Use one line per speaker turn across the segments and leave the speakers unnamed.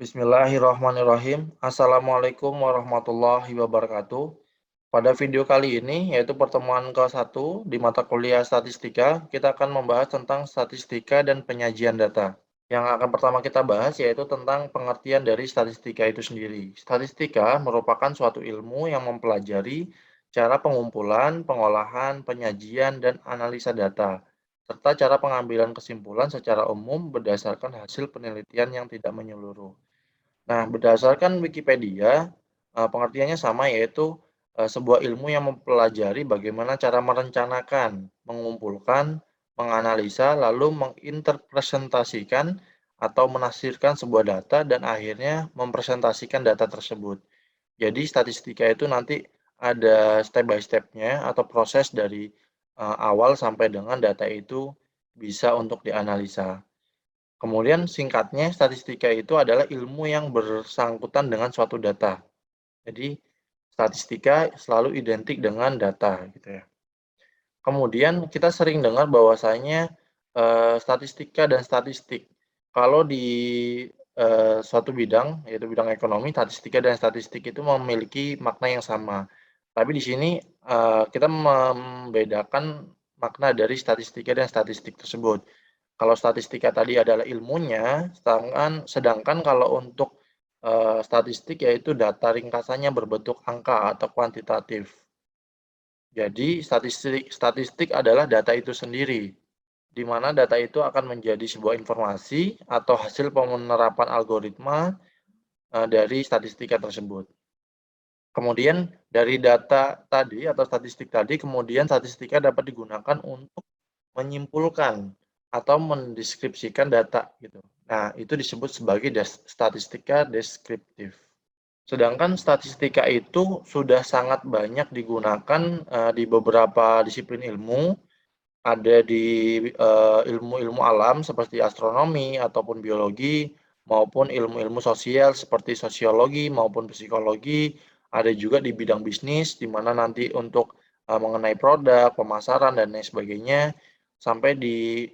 Bismillahirrahmanirrahim. Assalamualaikum warahmatullahi wabarakatuh. Pada video kali ini, yaitu pertemuan ke-1 di mata kuliah statistika, kita akan membahas tentang statistika dan penyajian data. Yang akan pertama kita bahas yaitu tentang pengertian dari statistika itu sendiri. Statistika merupakan suatu ilmu yang mempelajari cara pengumpulan, pengolahan, penyajian, dan analisa data, serta cara pengambilan kesimpulan secara umum berdasarkan hasil penelitian yang tidak menyeluruh. Nah, berdasarkan Wikipedia, pengertiannya sama yaitu, sebuah ilmu yang mempelajari bagaimana cara merencanakan, mengumpulkan, menganalisa, lalu menginterpresentasikan atau menafsirkan sebuah data dan akhirnya mempresentasikan data tersebut. Jadi statistika itu nanti ada step by step-nya atau proses dari, awal sampai dengan data itu bisa untuk dianalisa. Kemudian singkatnya, statistika itu adalah ilmu yang bersangkutan dengan suatu data. Jadi, statistika selalu identik dengan data gitu ya. Kemudian kita sering dengar bahwasanya statistika dan statistik. Kalau di suatu bidang, yaitu bidang ekonomi, statistika dan statistik itu memiliki makna yang sama. Tapi di sini kita membedakan makna dari statistika dan statistik tersebut. Kalau statistika tadi adalah ilmunya, sedangkan kalau untuk statistik yaitu data ringkasannya berbentuk angka atau kuantitatif. Jadi statistik adalah data itu sendiri, di mana data itu akan menjadi sebuah informasi atau hasil penerapan algoritma dari statistika tersebut. Kemudian dari data tadi atau statistik tadi, kemudian statistika dapat digunakan untuk menyimpulkan atau mendeskripsikan data gitu. Nah, itu disebut sebagai statistika deskriptif. Sedangkan statistika itu sudah sangat banyak digunakan di beberapa disiplin ilmu, ada di ilmu-ilmu alam seperti astronomi ataupun biologi, maupun ilmu-ilmu sosial seperti sosiologi maupun psikologi, ada juga di bidang bisnis di mana nanti untuk mengenai produk, pemasaran dan lain sebagainya, sampai di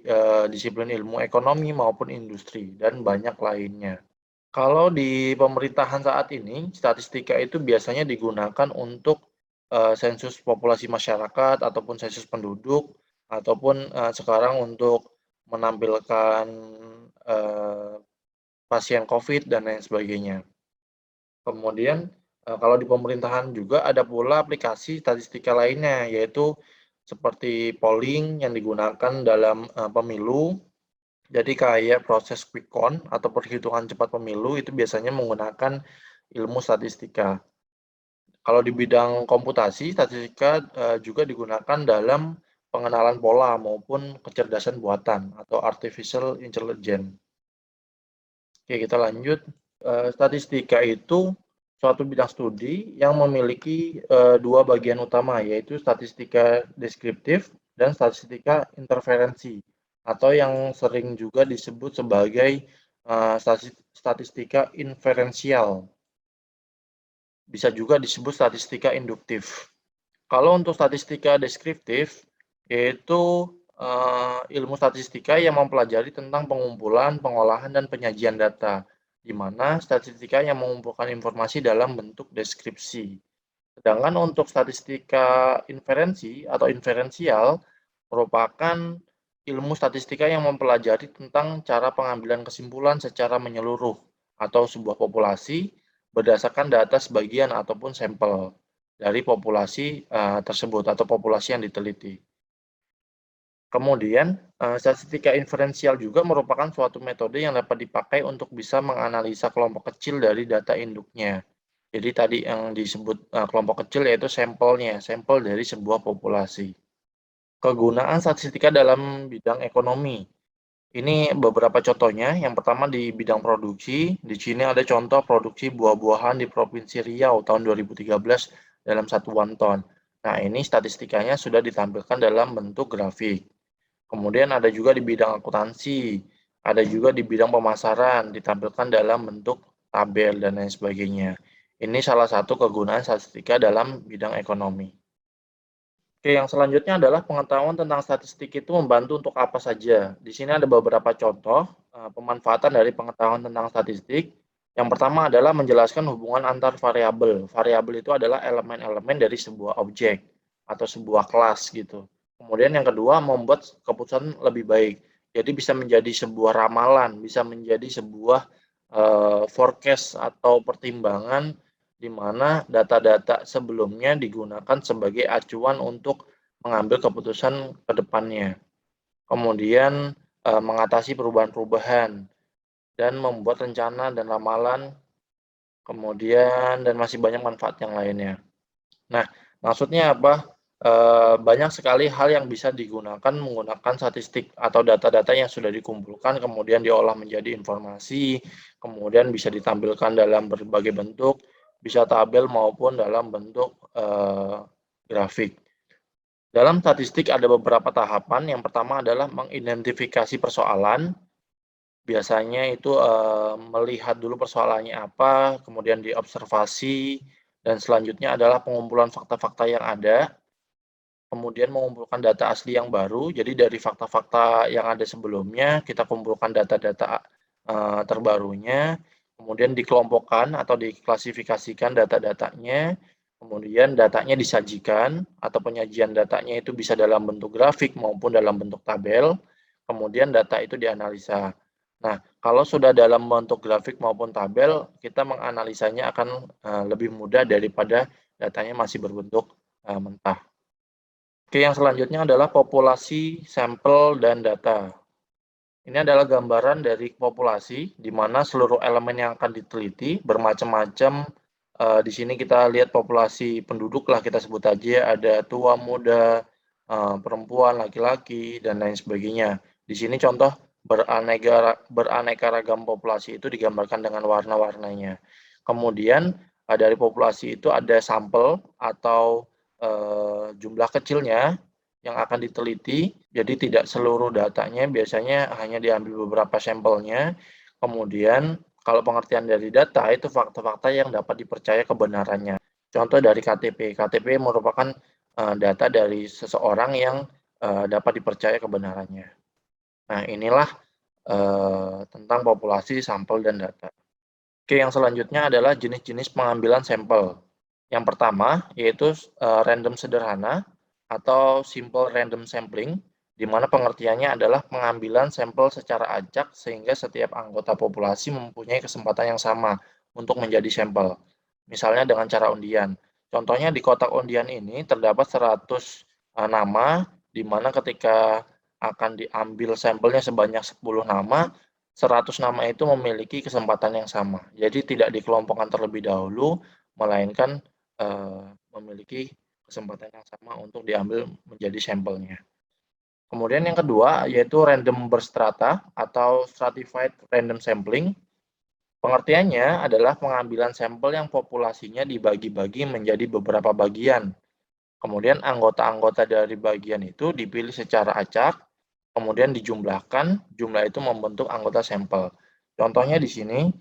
disiplin ilmu ekonomi maupun industri dan banyak lainnya. Kalau di pemerintahan saat ini, statistika itu biasanya digunakan untuk sensus populasi masyarakat ataupun sensus penduduk, ataupun sekarang untuk menampilkan eee, pasien Covid dan lain sebagainya. Kemudian, kalau di pemerintahan juga ada pula aplikasi statistika lainnya, yaitu seperti polling yang digunakan dalam pemilu. Jadi kayak proses quick count atau perhitungan cepat pemilu itu biasanya menggunakan ilmu statistika. Kalau di bidang komputasi, statistika juga digunakan dalam pengenalan pola maupun kecerdasan buatan atau artificial intelligence. Oke, kita lanjut. Statistika itu suatu bidang studi yang memiliki dua bagian utama, yaitu statistika deskriptif dan statistika interferensi, atau yang sering juga disebut sebagai statistika inferensial. Bisa juga disebut statistika induktif. Kalau untuk statistika deskriptif, yaitu ilmu statistika yang mempelajari tentang pengumpulan, pengolahan, dan penyajian data, di mana statistika yang mengumpulkan informasi dalam bentuk deskripsi. Sedangkan untuk statistika inferensi atau inferensial merupakan ilmu statistika yang mempelajari tentang cara pengambilan kesimpulan secara menyeluruh atau sebuah populasi berdasarkan data sebagian ataupun sampel dari populasi tersebut atau populasi yang diteliti. Kemudian, statistika inferensial juga merupakan suatu metode yang dapat dipakai untuk bisa menganalisa kelompok kecil dari data induknya. Jadi tadi yang disebut kelompok kecil yaitu sampelnya, sampel dari sebuah populasi. Kegunaan statistika dalam bidang ekonomi. Ini beberapa contohnya. Yang pertama di bidang produksi. Di sini ada contoh produksi buah-buahan di Provinsi Riau tahun 2013 dalam 1 ton. Nah, ini statistikanya sudah ditampilkan dalam bentuk grafik. Kemudian ada juga di bidang akuntansi, ada juga di bidang pemasaran, ditampilkan dalam bentuk tabel dan lain sebagainya. Ini salah satu kegunaan statistika dalam bidang ekonomi. Oke, yang selanjutnya adalah pengetahuan tentang statistik itu membantu untuk apa saja. Di sini ada beberapa contoh pemanfaatan dari pengetahuan tentang statistik. Yang pertama adalah menjelaskan hubungan antar variabel. Variabel itu adalah elemen-elemen dari sebuah objek atau sebuah kelas gitu. Kemudian yang kedua, membuat keputusan lebih baik. Jadi bisa menjadi sebuah ramalan, bisa menjadi sebuah forecast atau pertimbangan di mana data-data sebelumnya digunakan sebagai acuan untuk mengambil keputusan ke depannya. Kemudian mengatasi perubahan-perubahan dan membuat rencana dan ramalan, kemudian dan masih banyak manfaat yang lainnya. Nah, maksudnya apa? Banyak sekali hal yang bisa digunakan menggunakan statistik atau data-data yang sudah dikumpulkan, kemudian diolah menjadi informasi, kemudian bisa ditampilkan dalam berbagai bentuk, bisa tabel maupun dalam bentuk grafik. Dalam statistik ada beberapa tahapan. Yang pertama adalah mengidentifikasi persoalan. Biasanya itu melihat dulu persoalannya apa, kemudian diobservasi, dan selanjutnya adalah pengumpulan fakta-fakta yang ada, kemudian mengumpulkan data asli yang baru. Jadi dari fakta-fakta yang ada sebelumnya, kita kumpulkan data-data terbarunya, kemudian dikelompokkan atau diklasifikasikan data-datanya, kemudian datanya disajikan atau penyajian datanya itu bisa dalam bentuk grafik maupun dalam bentuk tabel, kemudian data itu dianalisa. Nah, kalau sudah dalam bentuk grafik maupun tabel, kita menganalisanya akan lebih mudah daripada datanya masih berbentuk mentah. Oke, yang selanjutnya adalah populasi, sampel, dan data. Ini adalah gambaran dari populasi, di mana seluruh elemen yang akan diteliti bermacam-macam. Di sini kita lihat populasi penduduk lah, kita sebut aja ada tua, muda, perempuan, laki-laki, dan lain sebagainya. Di sini contoh beraneka ragam populasi itu digambarkan dengan warna-warnanya. Kemudian dari populasi itu ada sampel atau jumlah kecilnya yang akan diteliti, jadi tidak seluruh datanya, biasanya hanya diambil beberapa sampelnya. Kemudian kalau pengertian dari data itu fakta-fakta yang dapat dipercaya kebenarannya. Contoh dari KTP. KTP merupakan data dari seseorang yang dapat dipercaya kebenarannya. Nah, inilah tentang populasi, sampel, dan data. Oke, yang selanjutnya adalah jenis-jenis pengambilan sampel. Yang pertama yaitu random sederhana atau simple random sampling, di mana pengertiannya adalah pengambilan sampel secara acak sehingga setiap anggota populasi mempunyai kesempatan yang sama untuk menjadi sampel. Misalnya dengan cara undian. Contohnya di kotak undian ini terdapat 100 nama, di mana ketika akan diambil sampelnya sebanyak 10 nama, 100 nama itu memiliki kesempatan yang sama. Jadi tidak dikelompokkan terlebih dahulu, melainkan memiliki kesempatan yang sama untuk diambil menjadi sampelnya. Kemudian yang kedua yaitu random berstrata atau stratified random sampling. Pengertiannya adalah pengambilan sampel yang populasinya dibagi-bagi menjadi beberapa bagian. Kemudian anggota-anggota dari bagian itu dipilih secara acak, kemudian dijumlahkan, jumlah itu membentuk anggota sampel. Contohnya di sini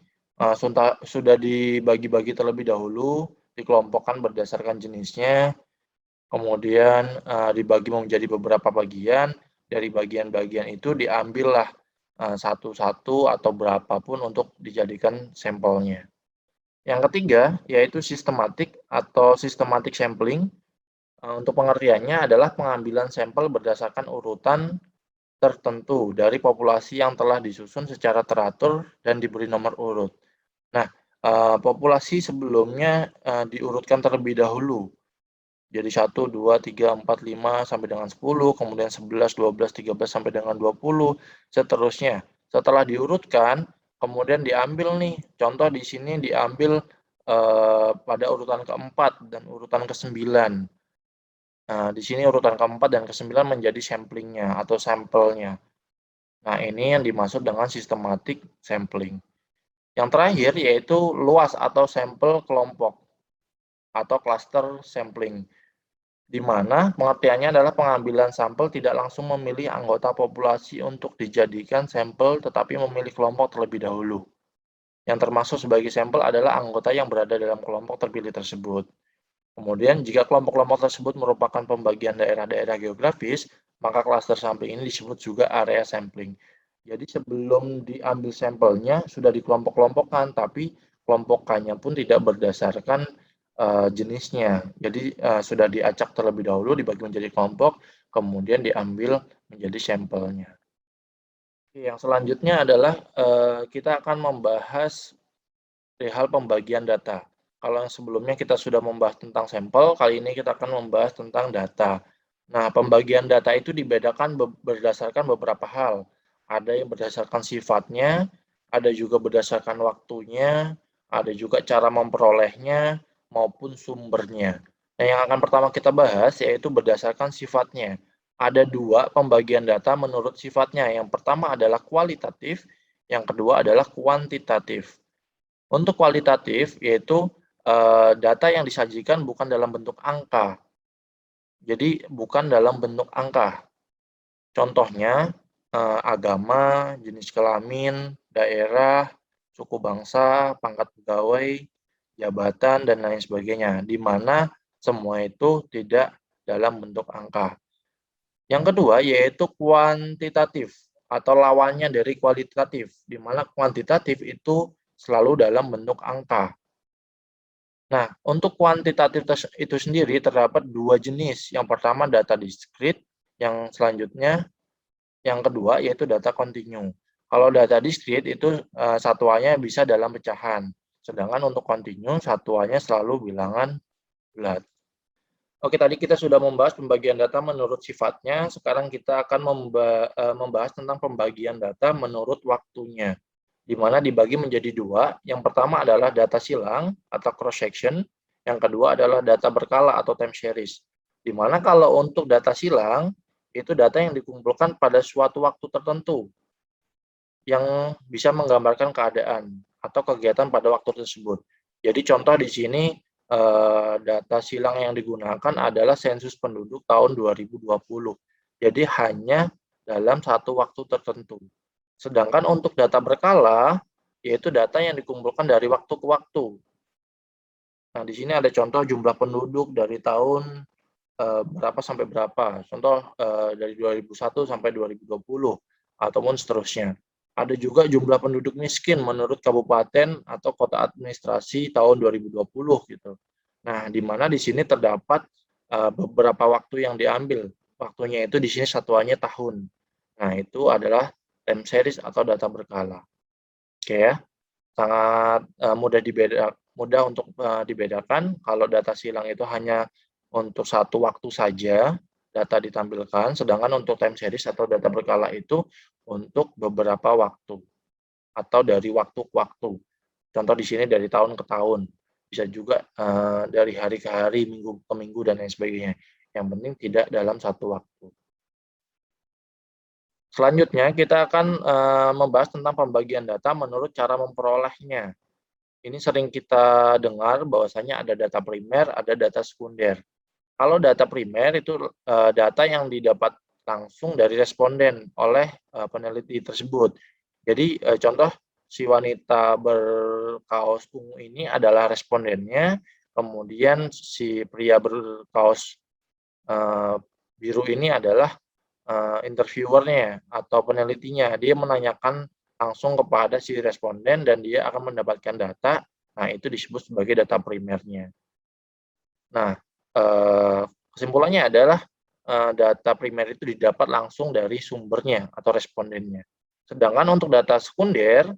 sudah dibagi-bagi terlebih dahulu, dikelompokkan berdasarkan jenisnya, kemudian dibagi menjadi beberapa bagian, dari bagian-bagian itu diambillah satu-satu atau berapapun untuk dijadikan sampelnya. Yang ketiga yaitu sistematik atau systematic sampling. Untuk pengertiannya adalah pengambilan sampel berdasarkan urutan tertentu dari populasi yang telah disusun secara teratur dan diberi nomor urut. Nah, populasi sebelumnya diurutkan terlebih dahulu. Jadi 1, 2, 3, 4, 5 sampai dengan 10, kemudian 11, 12, 13 sampai dengan 20, seterusnya. Setelah diurutkan, kemudian diambil nih. Contoh di sini diambil pada urutan keempat dan urutan ke-9. Nah, di sini urutan keempat dan ke-9 menjadi samplingnya atau sampelnya. Nah, ini yang dimaksud dengan systematic sampling. Yang terakhir yaitu luas atau sampel kelompok atau cluster sampling, di mana pengertiannya adalah pengambilan sampel tidak langsung memilih anggota populasi untuk dijadikan sampel, tetapi memilih kelompok terlebih dahulu. Yang termasuk sebagai sampel adalah anggota yang berada dalam kelompok terpilih tersebut. Kemudian, jika kelompok-kelompok tersebut merupakan pembagian daerah-daerah geografis, maka klaster sampling ini disebut juga area sampling. Jadi sebelum diambil sampelnya sudah dikelompok-kelompokkan, tapi kelompokannya pun tidak berdasarkan jenisnya. Jadi sudah diacak terlebih dahulu, dibagi menjadi kelompok, kemudian diambil menjadi sampelnya. Yang selanjutnya adalah kita akan membahas perihal pembagian data. Kalau yang sebelumnya kita sudah membahas tentang sampel, kali ini kita akan membahas tentang data. Nah, pembagian data itu dibedakan berdasarkan beberapa hal. Ada yang berdasarkan sifatnya, ada juga berdasarkan waktunya, ada juga cara memperolehnya, maupun sumbernya. Nah, yang akan pertama kita bahas yaitu berdasarkan sifatnya. Ada dua pembagian data menurut sifatnya. Yang pertama adalah kualitatif, yang kedua adalah kuantitatif. Untuk kualitatif, yaitu data yang disajikan bukan dalam bentuk angka. Jadi bukan dalam bentuk angka. Contohnya agama, jenis kelamin, daerah, suku bangsa, pangkat pegawai, jabatan, dan lain sebagainya, di mana semua itu tidak dalam bentuk angka. Yang kedua yaitu kuantitatif atau lawannya dari kualitatif, di mana kuantitatif itu selalu dalam bentuk angka. Nah, untuk kuantitatif itu sendiri terdapat dua jenis. Yang pertama data diskrit, yang selanjutnya yang kedua yaitu data kontinu. Kalau data diskrit itu satuannya bisa dalam pecahan, sedangkan untuk kontinu satuannya selalu bilangan bulat. Oke, tadi kita sudah membahas pembagian data menurut sifatnya. Sekarang kita akan membahas tentang pembagian data menurut waktunya, di mana dibagi menjadi dua. Yang pertama adalah data silang atau cross-section. Yang kedua adalah data berkala atau time series. Di mana kalau untuk data silang, itu data yang dikumpulkan pada suatu waktu tertentu, yang bisa menggambarkan keadaan atau kegiatan pada waktu tersebut. Jadi contoh di sini data silang yang digunakan adalah sensus penduduk tahun 2020. Jadi hanya dalam satu waktu tertentu. Sedangkan untuk data berkala, yaitu data yang dikumpulkan dari waktu ke waktu. Nah, di sini ada contoh jumlah penduduk dari tahun berapa sampai berapa. Contoh dari 2001 sampai 2020 ataupun seterusnya. Ada juga jumlah penduduk miskin menurut kabupaten atau kota administrasi tahun 2020 gitu. Nah, di mana di sini terdapat beberapa waktu yang diambil. Waktunya itu di sini satuannya tahun. Nah, itu adalah time series atau data berkala. Oke ya, sangat mudah untuk dibedakan. Kalau data silang itu hanya untuk satu waktu saja data ditampilkan, sedangkan untuk time series atau data berkala itu untuk beberapa waktu atau dari waktu ke waktu. Contoh di sini dari tahun ke tahun, bisa juga dari hari ke hari, minggu ke minggu, dan lain sebagainya. Yang penting tidak dalam satu waktu. Selanjutnya kita akan membahas tentang pembagian data menurut cara memperolehnya. Ini sering kita dengar bahwasanya ada data primer, ada data sekunder. Kalau data primer itu data yang didapat langsung dari responden oleh peneliti tersebut. Jadi contoh si wanita berkaos ungu ini adalah respondennya, kemudian si pria berkaos biru ini adalah interviewernya atau penelitinya. Dia menanyakan langsung kepada si responden dan dia akan mendapatkan data. Nah, itu disebut sebagai data primernya. Nah, kesimpulannya adalah data primer itu didapat langsung dari sumbernya atau respondennya. Sedangkan untuk data sekunder,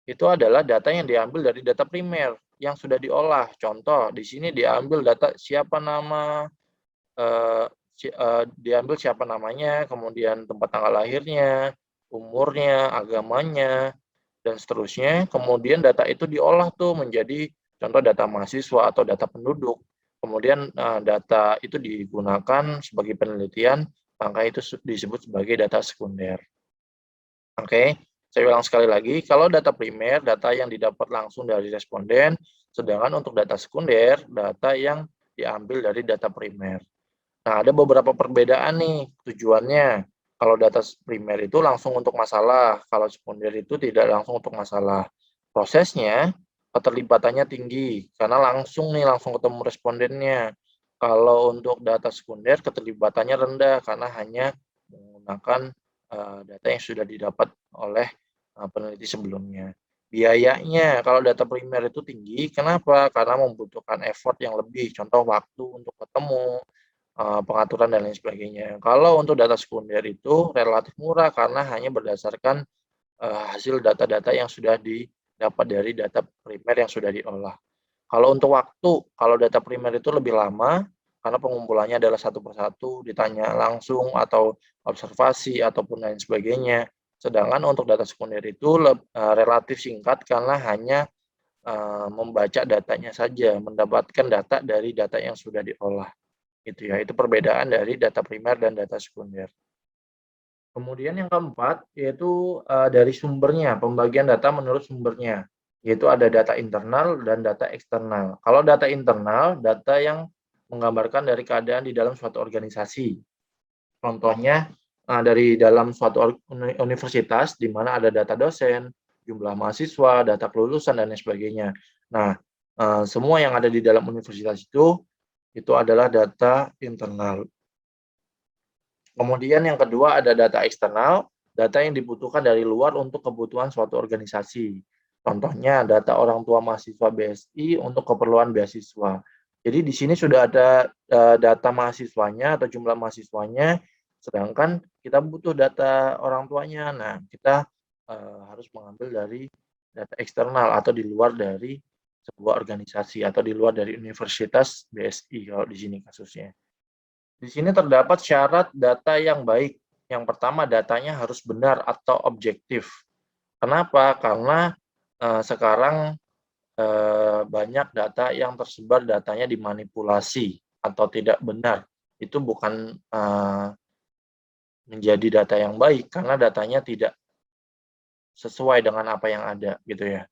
itu adalah data yang diambil dari data primer yang sudah diolah. Contoh, di sini diambil data siapa nama, diambil siapa namanya, kemudian tempat tanggal lahirnya, umurnya, agamanya, dan seterusnya. Kemudian data itu diolah tuh menjadi contoh data mahasiswa atau data penduduk. Kemudian data itu digunakan sebagai penelitian, maka itu disebut sebagai data sekunder. Oke, saya ulang sekali lagi, kalau data primer, data yang didapat langsung dari responden, sedangkan untuk data sekunder, data yang diambil dari data primer. Nah, ada beberapa perbedaan nih tujuannya. Kalau data primer itu langsung untuk masalah, kalau sekunder itu tidak langsung untuk masalah. Prosesnya, keterlibatannya tinggi, karena langsung ketemu respondennya. Kalau untuk data sekunder, keterlibatannya rendah, karena hanya menggunakan data yang sudah didapat oleh peneliti sebelumnya. Biayanya kalau data primer itu tinggi, kenapa? Karena membutuhkan effort yang lebih, contoh waktu untuk ketemu, pengaturan dan lain sebagainya. Kalau untuk data sekunder itu relatif murah karena hanya berdasarkan hasil data-data yang sudah didapat dari data primer yang sudah diolah. Kalau untuk waktu, kalau data primer itu lebih lama karena pengumpulannya adalah satu persatu, ditanya langsung atau observasi ataupun lain sebagainya. Sedangkan untuk data sekunder itu relatif singkat karena hanya membaca datanya saja, mendapatkan data dari data yang sudah diolah. Gitu ya. Itu perbedaan dari data primer dan data sekunder. Kemudian yang keempat, yaitu dari sumbernya, pembagian data menurut sumbernya, yaitu ada data internal dan data eksternal. Kalau data internal, data yang menggambarkan dari keadaan di dalam suatu organisasi. Contohnya dari dalam suatu universitas, di mana ada data dosen, jumlah mahasiswa, data kelulusan, dan lain sebagainya. Nah, semua yang ada di dalam universitas itu adalah data internal. Kemudian yang kedua ada data eksternal, data yang dibutuhkan dari luar untuk kebutuhan suatu organisasi. Contohnya data orang tua mahasiswa BSI untuk keperluan beasiswa. Jadi di sini sudah ada data mahasiswanya atau jumlah mahasiswanya, sedangkan kita butuh data orang tuanya. Nah, kita harus mengambil dari data eksternal atau di luar dari sebuah organisasi atau di luar dari universitas BSI kalau di sini kasusnya. Di sini terdapat syarat data yang baik. Yang pertama, datanya harus benar atau objektif. Kenapa? Karena sekarang banyak data yang tersebar datanya dimanipulasi atau tidak benar. Itu bukan menjadi data yang baik karena datanya tidak sesuai dengan apa yang ada, gitu ya.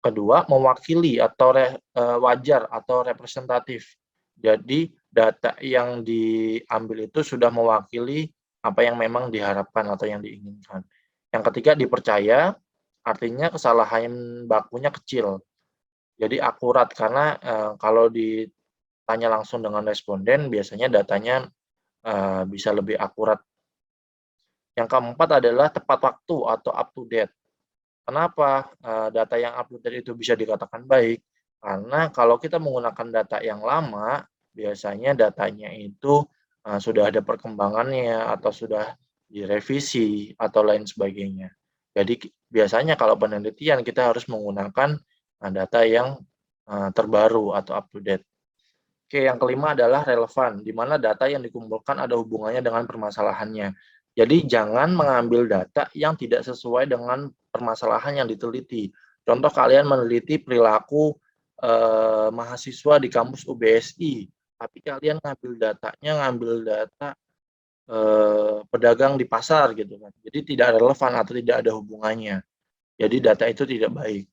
Kedua, mewakili atau wajar atau representatif. Jadi data yang diambil itu sudah mewakili apa yang memang diharapkan atau yang diinginkan. Yang ketiga, dipercaya, artinya kesalahan bakunya kecil. Jadi akurat karena kalau ditanya langsung dengan responden biasanya datanya bisa lebih akurat. Yang keempat adalah tepat waktu atau up to date. Kenapa data yang up to date itu bisa dikatakan baik? Karena kalau kita menggunakan data yang lama, biasanya datanya itu sudah ada perkembangannya atau sudah direvisi atau lain sebagainya. Jadi biasanya kalau penelitian kita harus menggunakan data yang terbaru atau up to date. Oke, yang kelima adalah relevan, di mana data yang dikumpulkan ada hubungannya dengan permasalahannya. Jadi jangan mengambil data yang tidak sesuai dengan permasalahan yang diteliti. Contoh kalian meneliti perilaku mahasiswa di kampus UBSI, tapi kalian ngambil data pedagang di pasar gitu kan. Jadi tidak relevan atau tidak ada hubungannya. Jadi data itu tidak baik.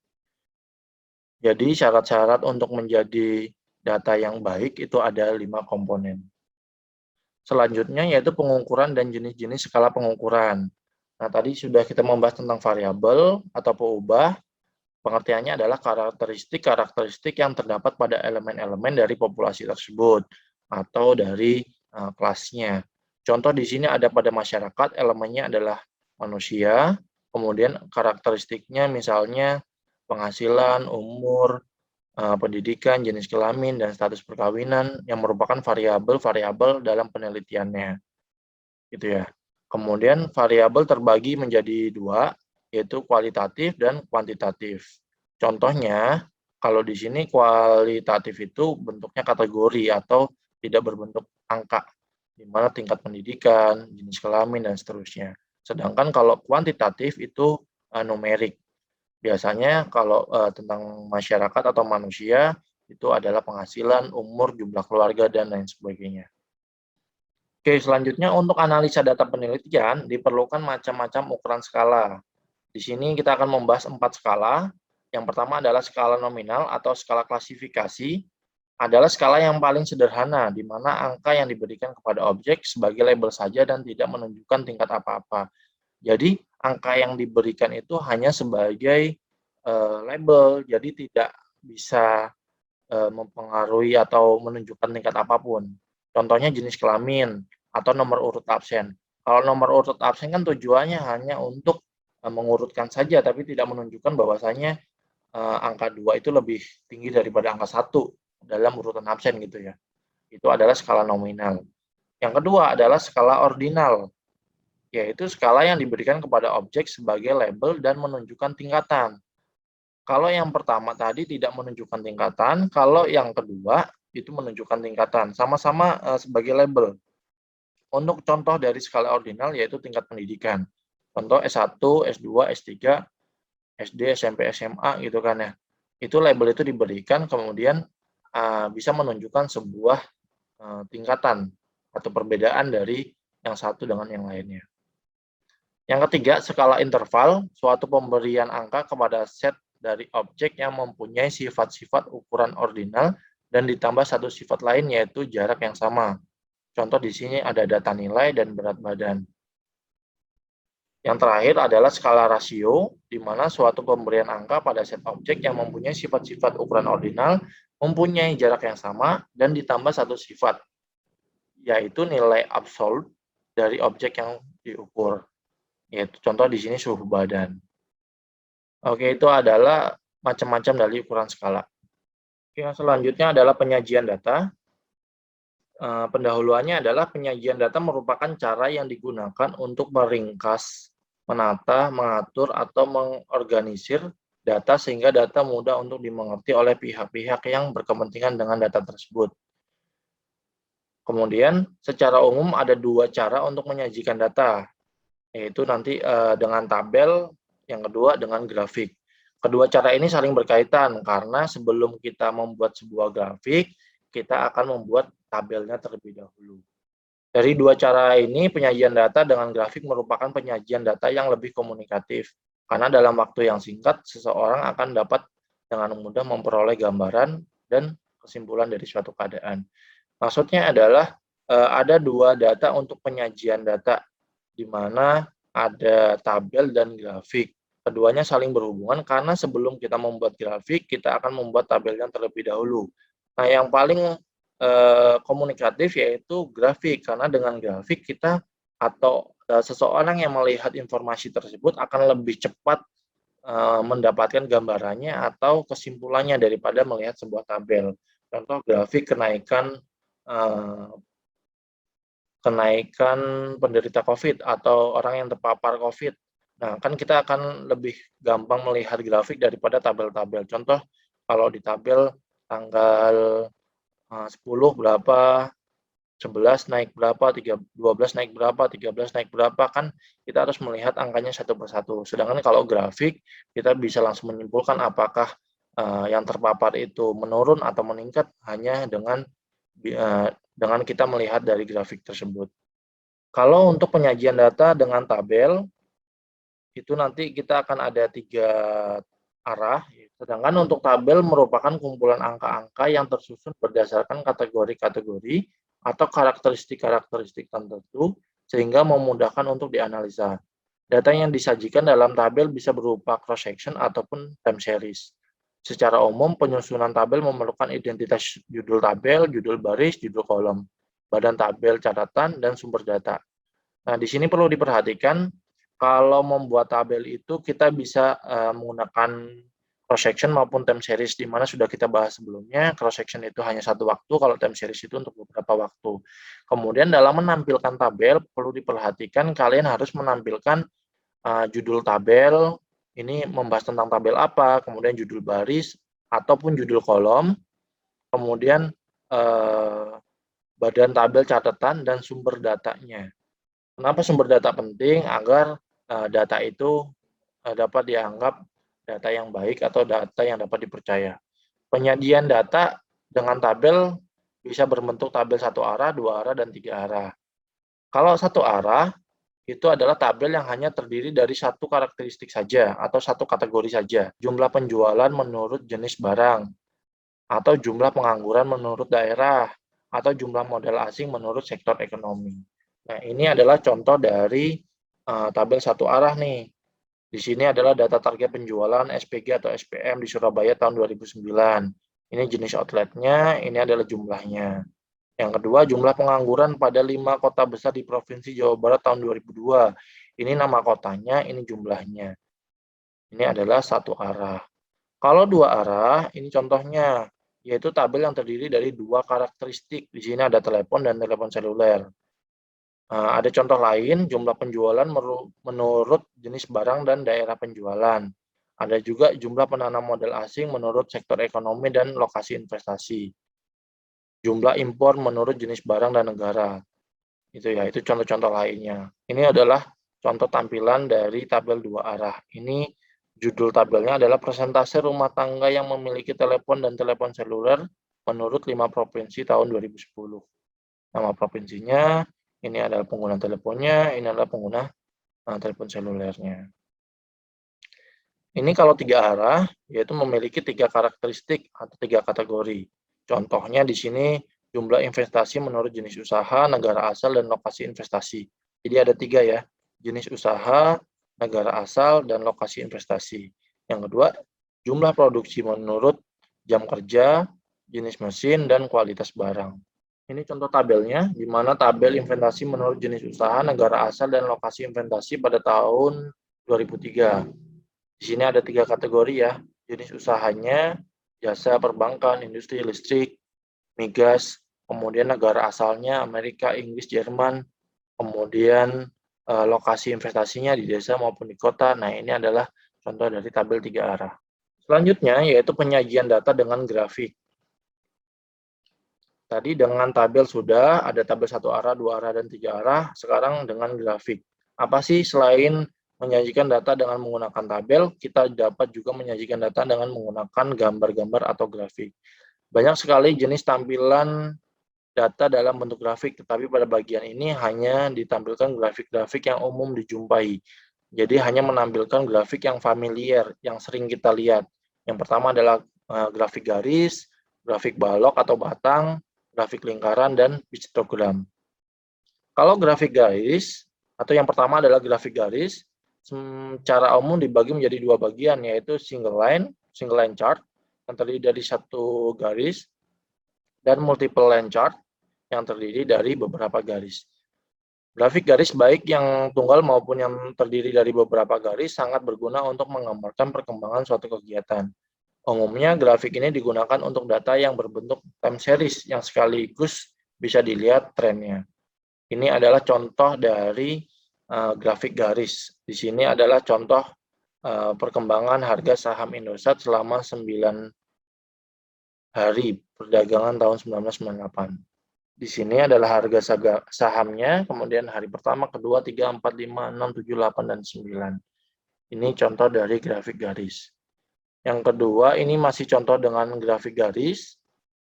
Jadi syarat-syarat untuk menjadi data yang baik itu ada 5 komponen. Selanjutnya yaitu pengukuran dan jenis-jenis skala pengukuran. Nah, tadi sudah kita membahas tentang variabel atau peubah. Pengertiannya adalah karakteristik-karakteristik yang terdapat pada elemen-elemen dari populasi tersebut atau dari kelasnya. Contoh di sini ada pada masyarakat, elemennya adalah manusia, kemudian karakteristiknya misalnya penghasilan, umur, pendidikan, jenis kelamin, dan status perkawinan yang merupakan variabel-variabel dalam penelitiannya. Gitu ya. Kemudian variabel terbagi menjadi 2, yaitu kualitatif dan kuantitatif. Contohnya, kalau di sini kualitatif itu bentuknya kategori atau tidak berbentuk angka, di mana tingkat pendidikan, jenis kelamin, dan seterusnya. Sedangkan kalau kuantitatif itu numerik. Biasanya kalau tentang masyarakat atau manusia itu adalah penghasilan, umur, jumlah keluarga, dan lain sebagainya. Oke, selanjutnya untuk analisa data penelitian diperlukan macam-macam ukuran skala. Di sini kita akan membahas 4 skala. Yang pertama adalah skala nominal atau skala klasifikasi. Adalah skala yang paling sederhana, di mana angka yang diberikan kepada objek sebagai label saja dan tidak menunjukkan tingkat apa-apa. Jadi angka yang diberikan itu hanya sebagai label, jadi tidak bisa mempengaruhi atau menunjukkan tingkat apapun. Contohnya jenis kelamin atau nomor urut absen. Kalau nomor urut absen kan tujuannya hanya untuk mengurutkan saja, tapi tidak menunjukkan bahwasanya angka 2 itu lebih tinggi daripada angka 1 dalam urutan absen gitu ya. Itu adalah skala nominal. Yang kedua adalah skala ordinal, yaitu skala yang diberikan kepada objek sebagai label dan menunjukkan tingkatan. Kalau yang pertama tadi tidak menunjukkan tingkatan, kalau yang kedua itu menunjukkan tingkatan, sama-sama sebagai label. Untuk contoh dari skala ordinal yaitu tingkat pendidikan. Contoh S1, S2, S3, SD, SMP, SMA gitu kan ya. Itu label itu diberikan kemudian bisa menunjukkan sebuah tingkatan atau perbedaan dari yang satu dengan yang lainnya. Yang ketiga, skala interval, suatu pemberian angka kepada set dari objek yang mempunyai sifat-sifat ukuran ordinal dan ditambah satu sifat lain yaitu jarak yang sama. Contoh di sini ada data nilai dan berat badan. Yang terakhir adalah skala rasio, di mana suatu pemberian angka pada set objek yang mempunyai sifat-sifat ukuran ordinal, mempunyai jarak yang sama, dan ditambah satu sifat, yaitu nilai absolut dari objek yang diukur. Yaitu contoh di sini suhu badan. Oke, itu adalah macam-macam dari ukuran skala. Oke, selanjutnya adalah penyajian data. Pendahuluannya adalah penyajian data merupakan cara yang digunakan untuk meringkas, menata, mengatur, atau mengorganisir data sehingga data mudah untuk dimengerti oleh pihak-pihak yang berkepentingan dengan data tersebut. Kemudian, secara umum ada dua cara untuk menyajikan data, yaitu nanti dengan tabel, yang kedua dengan grafik. Kedua cara ini saling berkaitan karena sebelum kita membuat sebuah grafik, kita akan membuat tabelnya terlebih dahulu. Dari dua cara ini, penyajian data dengan grafik merupakan penyajian data yang lebih komunikatif, karena dalam waktu yang singkat, seseorang akan dapat dengan mudah memperoleh gambaran dan kesimpulan dari suatu keadaan. Maksudnya adalah ada dua data untuk penyajian data, di mana ada tabel dan grafik. Keduanya saling berhubungan karena sebelum kita membuat grafik, kita akan membuat tabelnya terlebih dahulu. Nah, yang paling komunikatif yaitu grafik, karena dengan grafik kita atau seseorang yang melihat informasi tersebut akan lebih cepat mendapatkan gambarannya atau kesimpulannya daripada melihat sebuah tabel. Contoh grafik eh, kenaikan penderita COVID atau orang yang terpapar COVID. Nah, kan kita akan lebih gampang melihat grafik daripada tabel-tabel. Contoh, kalau di tabel tanggal 10 berapa, 11 naik berapa, 12 naik berapa, 13 naik berapa, kan kita harus melihat angkanya satu persatu. Sedangkan kalau grafik, kita bisa langsung menyimpulkan apakah yang terpapar itu menurun atau meningkat hanya dengan kita melihat dari grafik tersebut. Kalau untuk penyajian data dengan tabel, itu nanti kita akan ada 3 arah, sedangkan untuk tabel merupakan kumpulan angka-angka yang tersusun berdasarkan kategori-kategori atau karakteristik-karakteristik tertentu, sehingga memudahkan untuk dianalisa. Data yang disajikan dalam tabel bisa berupa cross-section ataupun time series. Secara umum, penyusunan tabel memerlukan identitas judul tabel, judul baris, judul kolom, badan tabel, catatan, dan sumber data. Nah, di sini perlu diperhatikan, kalau membuat tabel itu kita bisa menggunakan cross section maupun time series, di mana sudah kita bahas sebelumnya. Cross section itu hanya satu waktu, kalau time series itu untuk beberapa waktu. Kemudian dalam menampilkan tabel perlu diperhatikan, kalian harus menampilkan judul tabel, ini membahas tentang tabel apa, kemudian judul baris ataupun judul kolom, kemudian badan tabel catatan dan sumber datanya. Kenapa sumber data penting? Agar data itu dapat dianggap data yang baik atau data yang dapat dipercaya. Penyajian data dengan tabel bisa berbentuk tabel satu arah, dua arah, dan tiga arah. Kalau satu arah, itu adalah tabel yang hanya terdiri dari satu karakteristik saja atau satu kategori saja. Jumlah penjualan menurut jenis barang, atau jumlah pengangguran menurut daerah, atau jumlah modal asing menurut sektor ekonomi. Nah, ini adalah contoh dari tabel satu arah nih. Di sini adalah data target penjualan SPG atau SPM di Surabaya tahun 2009. Ini jenis outletnya, ini adalah jumlahnya. Yang kedua, jumlah pengangguran pada 5 kota besar di Provinsi Jawa Barat tahun 2002. Ini nama kotanya, ini jumlahnya. Ini adalah satu arah. Kalau dua arah, ini contohnya, yaitu tabel yang terdiri dari dua karakteristik. Di sini ada telepon dan telepon seluler. Ada contoh lain, jumlah penjualan menurut jenis barang dan daerah penjualan. Ada juga jumlah penanam modal asing menurut sektor ekonomi dan lokasi investasi. Jumlah impor menurut jenis barang dan negara. Itu contoh-contoh lainnya. Ini adalah contoh tampilan dari tabel dua arah. Ini judul tabelnya adalah persentase rumah tangga yang memiliki telepon dan telepon seluler menurut 5 provinsi tahun 2010. Nama provinsinya, ini adalah pengguna teleponnya, ini adalah pengguna telepon selulernya. Ini kalau tiga arah, yaitu memiliki tiga karakteristik atau tiga kategori. Contohnya di sini jumlah investasi menurut jenis usaha, negara asal, dan lokasi investasi. Jadi ada tiga ya, jenis usaha, negara asal, dan lokasi investasi. Yang kedua, jumlah produksi menurut jam kerja, jenis mesin, dan kualitas barang. Ini contoh tabelnya, di mana tabel investasi menurut jenis usaha, negara asal, dan lokasi investasi pada tahun 2003. Di sini ada tiga kategori ya, jenis usahanya, jasa perbankan, industri listrik, migas, kemudian negara asalnya Amerika, Inggris, Jerman, kemudian lokasi investasinya di desa maupun di kota. Nah, ini adalah contoh dari tabel tiga arah. Selanjutnya yaitu penyajian data dengan grafik. Tadi dengan tabel sudah, ada tabel satu arah, dua arah, dan tiga arah. Sekarang dengan grafik. Apa sih selain menyajikan data dengan menggunakan tabel, kita dapat juga menyajikan data dengan menggunakan gambar-gambar atau grafik. Banyak sekali jenis tampilan data dalam bentuk grafik, tetapi pada bagian ini hanya ditampilkan grafik-grafik yang umum dijumpai. Jadi hanya menampilkan grafik yang familiar, yang sering kita lihat. Yang pertama adalah grafik garis, grafik balok atau batang, grafik lingkaran, dan histogram. Kalau grafik garis, atau yang pertama adalah grafik garis, secara umum dibagi menjadi dua bagian, yaitu single line chart, yang terdiri dari satu garis, dan multiple line chart, yang terdiri dari beberapa garis. Grafik garis baik yang tunggal maupun yang terdiri dari beberapa garis sangat berguna untuk menggambarkan perkembangan suatu kegiatan. Umumnya, grafik ini digunakan untuk data yang berbentuk time series yang sekaligus bisa dilihat trennya. Ini adalah contoh dari grafik garis. Di sini adalah contoh perkembangan harga saham Indosat selama 9 hari perdagangan tahun 1998. Di sini adalah harga sahamnya, kemudian hari pertama, kedua, 3, 4, 5, 6, 7, 8, dan 9. Ini contoh dari grafik garis. Yang kedua, ini masih contoh dengan grafik garis.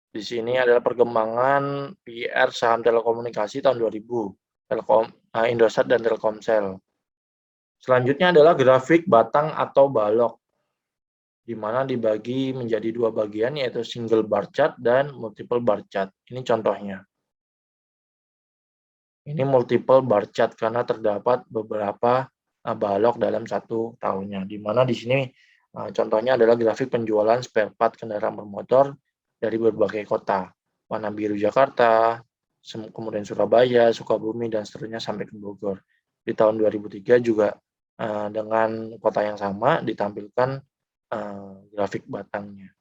Di sini adalah perkembangan PR saham telekomunikasi tahun 2000, Indosat dan Telkomsel. Selanjutnya adalah grafik batang atau balok, di mana dibagi menjadi dua bagian, yaitu single bar chart dan multiple bar chart. Ini contohnya. Ini multiple bar chart karena terdapat beberapa balok dalam satu tahunnya, di mana di sini contohnya adalah grafik penjualan spare part kendaraan bermotor dari berbagai kota, warna biru Jakarta, kemudian Surabaya, Sukabumi, dan seterusnya sampai ke Bogor. Di tahun 2003 juga dengan kota yang sama ditampilkan grafik batangnya.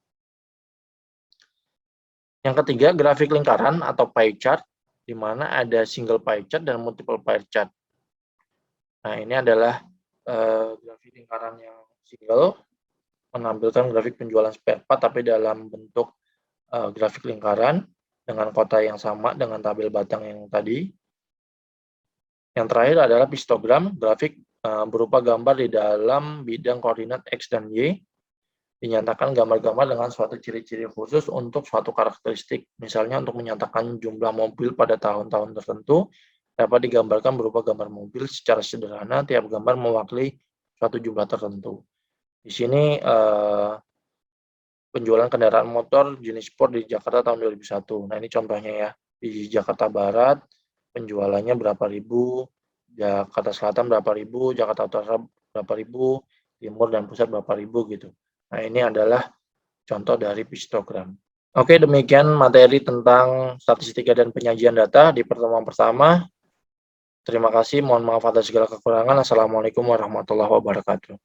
Yang ketiga, grafik lingkaran atau pie chart, di mana ada single pie chart dan multiple pie chart. Nah, ini adalah grafik lingkaran yang single, menampilkan grafik penjualan spare part tapi dalam bentuk grafik lingkaran dengan kota yang sama dengan tabel batang yang tadi. Yang terakhir adalah histogram, grafik berupa gambar di dalam bidang koordinat X dan Y. Dinyatakan gambar-gambar dengan suatu ciri-ciri khusus untuk suatu karakteristik. Misalnya untuk menyatakan jumlah mobil pada tahun-tahun tertentu, dapat digambarkan berupa gambar mobil secara sederhana, tiap gambar mewakili suatu jumlah tertentu. Di sini penjualan kendaraan motor jenis sport di Jakarta tahun 2001. Nah, ini contohnya ya. Di Jakarta Barat, penjualannya berapa ribu, Jakarta Selatan berapa ribu, Jakarta Utara berapa ribu, Timur dan Pusat berapa ribu gitu. Nah, ini adalah contoh dari histogram. Oke, demikian materi tentang statistika dan penyajian data di pertemuan pertama. Terima kasih, mohon maaf atas segala kekurangan. Assalamualaikum warahmatullahi wabarakatuh.